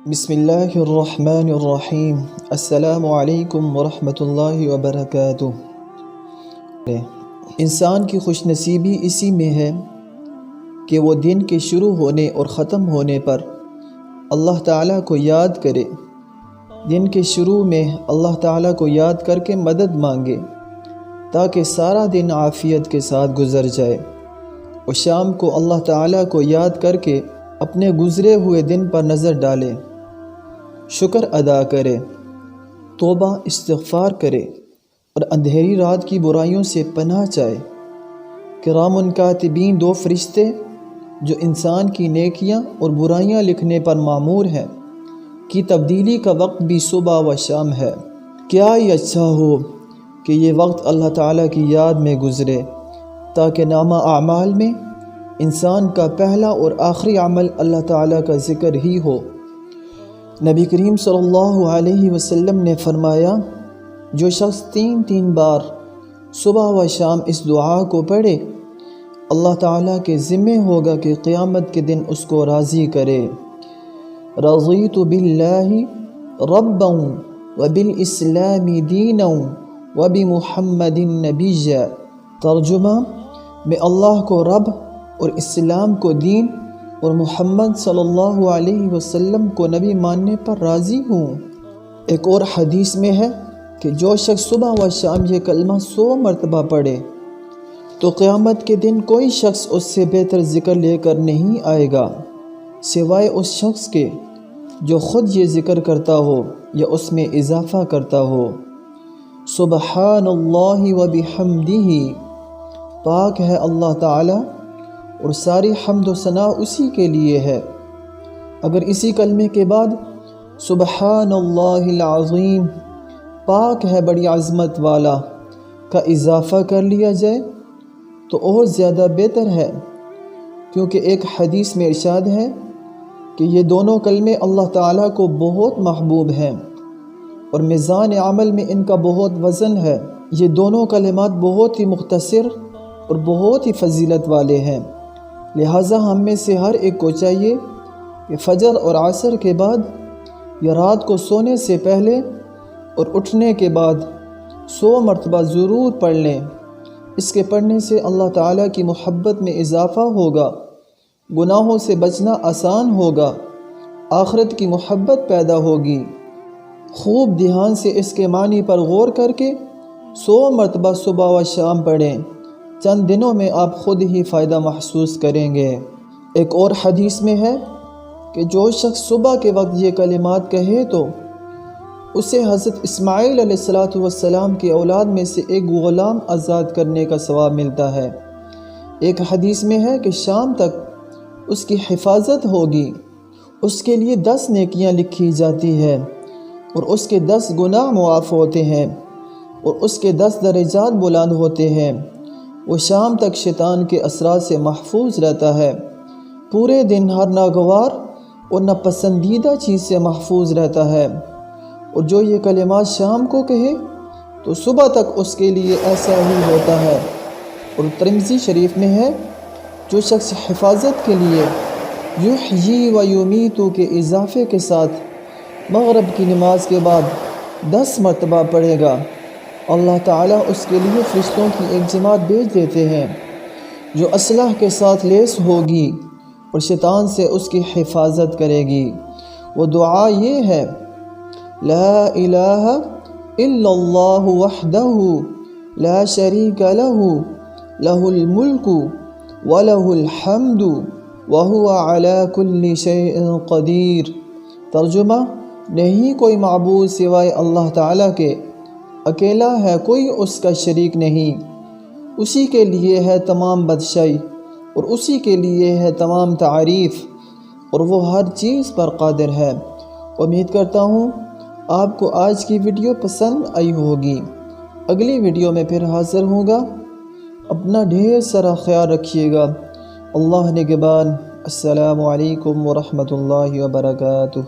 بسم اللہ الرحمن الرحیم۔ السلام علیکم ورحمۃ اللہ وبرکاتہ۔ انسان کی خوش نصیبی اسی میں ہے کہ وہ دن کے شروع ہونے اور ختم ہونے پر اللہ تعالیٰ کو یاد کرے۔ دن کے شروع میں اللہ تعالیٰ کو یاد کر کے مدد مانگے تاکہ سارا دن عافیت کے ساتھ گزر جائے، اور شام کو اللہ تعالیٰ کو یاد کر کے اپنے گزرے ہوئے دن پر نظر ڈالے، شکر ادا کرے، توبہ استغفار کرے اور اندھیری رات کی برائیوں سے پناہ چاہے۔ کرام کاتبین دو فرشتے جو انسان کی نیکیاں اور برائیاں لکھنے پر مامور ہیں کی تبدیلی کا وقت بھی صبح و شام ہے۔ کیا یہ اچھا ہو کہ یہ وقت اللہ تعالیٰ کی یاد میں گزرے تاکہ نامہ اعمال میں انسان کا پہلا اور آخری عمل اللہ تعالیٰ کا ذکر ہی ہو۔ نبی کریم صلی اللہ علیہ وسلم نے فرمایا، جو شخص تین بار صبح و شام اس دعا کو پڑھے، اللہ تعالیٰ کے ذمہ ہوگا کہ قیامت کے دن اس کو راضی کرے۔ رضیت باللہ ربا وبالاسلام دینا وبمحمد نبیا۔ ترجمہ: میں اللہ کو رب اور اسلام کو دین اور محمد صلی اللہ علیہ وسلم کو نبی ماننے پر راضی ہوں۔ ایک اور حدیث میں ہے کہ جو شخص صبح و شام یہ کلمہ 100 مرتبہ پڑھے تو قیامت کے دن کوئی شخص اس سے بہتر ذکر لے کر نہیں آئے گا سوائے اس شخص کے جو خود یہ ذکر کرتا ہو یا اس میں اضافہ کرتا ہو۔ سبحان اللہ و بحمدہ، پاک ہے اللہ تعالیٰ اور ساری حمد و ثنا اسی کے لیے ہے۔ اگر اسی کلمے کے بعد سبحان اللہ العظیم، پاک ہے بڑی عظمت والا، کا اضافہ کر لیا جائے تو اور زیادہ بہتر ہے، کیونکہ ایک حدیث میں ارشاد ہے کہ یہ دونوں کلمے اللہ تعالیٰ کو بہت محبوب ہیں اور میزان عمل میں ان کا بہت وزن ہے۔ یہ دونوں کلمات بہت ہی مختصر اور بہت ہی فضیلت والے ہیں، لہٰذا ہم میں سے ہر ایک کو چاہیے کہ فجر اور عصر کے بعد یا رات کو سونے سے پہلے اور اٹھنے کے بعد 100 مرتبہ ضرور پڑھ لیں۔ اس کے پڑھنے سے اللہ تعالیٰ کی محبت میں اضافہ ہوگا، گناہوں سے بچنا آسان ہوگا، آخرت کی محبت پیدا ہوگی۔ خوب دھیان سے اس کے معنی پر غور کر کے 100 مرتبہ صبح و شام پڑھیں، چند دنوں میں آپ خود ہی فائدہ محسوس کریں گے۔ ایک اور حدیث میں ہے کہ جو شخص صبح کے وقت یہ کلمات کہے تو اسے حضرت اسماعیل علیہ السلام کی اولاد میں سے ایک غلام آزاد کرنے کا ثواب ملتا ہے۔ ایک حدیث میں ہے کہ شام تک اس کی حفاظت ہوگی، اس کے لیے 10 نیکیاں لکھی جاتی ہیں اور اس کے 10 گناہ معاف ہوتے ہیں اور اس کے 10 درجات بلند ہوتے ہیں۔ وہ شام تک شیطان کے اثرات سے محفوظ رہتا ہے، پورے دن ہر ناگوار اور ناپسندیدہ چیز سے محفوظ رہتا ہے، اور جو یہ کلمات شام کو کہے تو صبح تک اس کے لیے ایسا ہی ہوتا ہے۔ اور ترمذی شریف میں ہے، جو شخص حفاظت کے لیے یحیی و یمیت کے اضافے کے ساتھ مغرب کی نماز کے بعد 10 مرتبہ پڑھے گا، اللہ تعالیٰ اس کے لیے فرشتوں کی ایک جماعت بھیج دیتے ہیں جو اسلحہ کے ساتھ لیس ہوگی اور شیطان سے اس کی حفاظت کرے گی۔ وہ دعا یہ ہے، لا الہ الا اللہ وحدہ لا شریک لہ لہ الملک ولہ الحمد وہو علی کل شیء قدیر۔ ترجمہ: نہیں کوئی معبود سوائے اللہ تعالیٰ کے، اکیلا ہے، کوئی اس کا شریک نہیں، اسی کے لیے ہے تمام بادشاہی اور اسی کے لیے ہے تمام تعریف، اور وہ ہر چیز پر قادر ہے۔ امید کرتا ہوں آپ کو آج کی ویڈیو پسند آئی ہوگی۔ اگلی ویڈیو میں پھر حاضر ہوں گا۔ اپنا ڈھیر سارا خیال رکھیے گا۔ اللہ نگہبان۔ السلام علیکم ورحمۃ اللہ وبرکاتہ۔